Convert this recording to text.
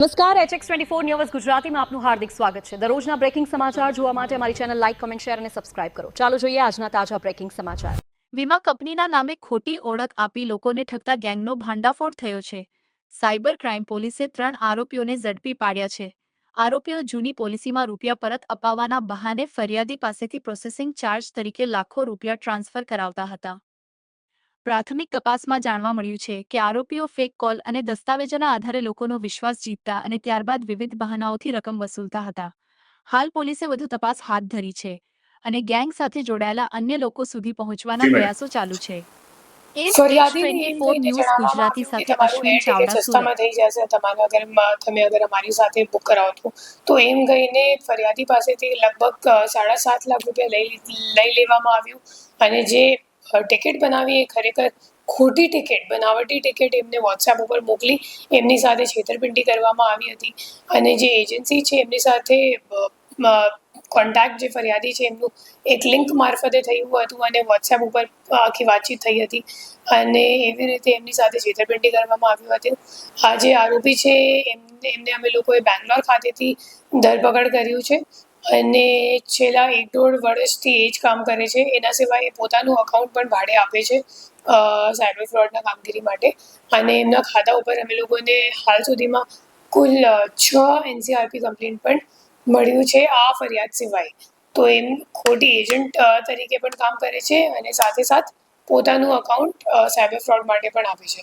નમસ્કાર HX24 news ગુજરાતીમાં આપનું હાર્દિક સ્વાગત છે। દરરોજના બ્રેકિંગ સમાચાર જોવા માટે અમારી ચેનલ લાઇક, કમેન્ટ, શેર અને સબસ્ક્રાઇબ કરો। ચાલો જોઈએ આજના તાજા બ્રેકિંગ સમાચાર। વીમા કંપનીના નામે ખોટી ઓળખ આપી લોકોને ઠગતા ગેંગનો ભાંડાફોડ થયો છે। સાયબર ક્રાઇમ પોલીસે 3 આરોપીઓને ઝડપી પાડ્યા છે। આરોપીઓ જૂની પોલિસીમાં રૂપિયા પરત અપાવવાના બહાને ફરિયાદી પાસેથી પ્રોસેસિંગ ચાર્જ તરીકે લાખો રૂપિયા ટ્રાન્સફર કરાવતા હતા। પ્રાથમિક તપાસમાં જાણવા મળ્યું છે કે આરોપીઓ ફેક કોલ અને દસ્તાવેજોના આધારે લોકોનો વિશ્વાસ જીતતા અને ત્યારબાદ વિવિધ બહાનાઓથી રકમ વસૂલતા હતા। હાલ પોલીસે વધુ તપાસ હાથ ધરી છે અને ગેંગ સાથે જોડાયેલા અન્ય લોકો સુધી પહોંચવાના પ્રયાસો ચાલુ છે। ફરિયાદીને એમ HX24 કહીને ન્યૂઝ જણાવવામાં ગુજરાતી આવ્યું કે સાથે તમારું અશ્વિન એર ટિકિટ ચાવડા, સુરત। સસ્તામાં થઈ જશે, તમે અગર અમારી સાથે બુક કરાવો તો એમ કહીને ફરિયાદી પાસેથી લગભગ 7.5 લાખ રૂપિયા લઈ લેવામાં આવ્યું અને જે ટિકિટ બનાવી એ ખરેખર ખોટી ટિકિટ, બનાવટી ટિકિટ એમને વોટ્સએપ ઉપર મોકલી એમની સાથે છેતરપિંડી કરવામાં આવી હતી અને જે એજન્સી છે એમની સાથે કોન્ટેક્ટ જે ફરિયાદી છે એમનું એક લિંક મારફતે થયું હતું અને વોટ્સએપ ઉપર આખી વાતચીત થઈ હતી અને એવી રીતે એમની સાથે છેતરપિંડી કરવામાં આવ્યું હતું। આ જે આરોપી છે એમને અમે લોકોએ બેંગ્લોર ખાતેથી ધરપકડ કર્યું છે અને છેલ્લા 1.5 વર્ષથી એ જ કામ કરે છે। એના સિવાય એ પોતાનું અકાઉન્ટ પણ ભાડે આપે છે સાયબર ફ્રોડના કામગીરી માટે અને એમના ખાતા ઉપર અમે લોકોને હાલ સુધીમાં કુલ 6 NCRP કમ્પ્લેન પણ મળ્યું છે આ ફરિયાદ સિવાય। તો એમ ખોટી એજન્ટ તરીકે પણ કામ કરે છે અને સાથે પોતાનું અકાઉન્ટ સાયબર ફ્રોડ માટે પણ આપે છે।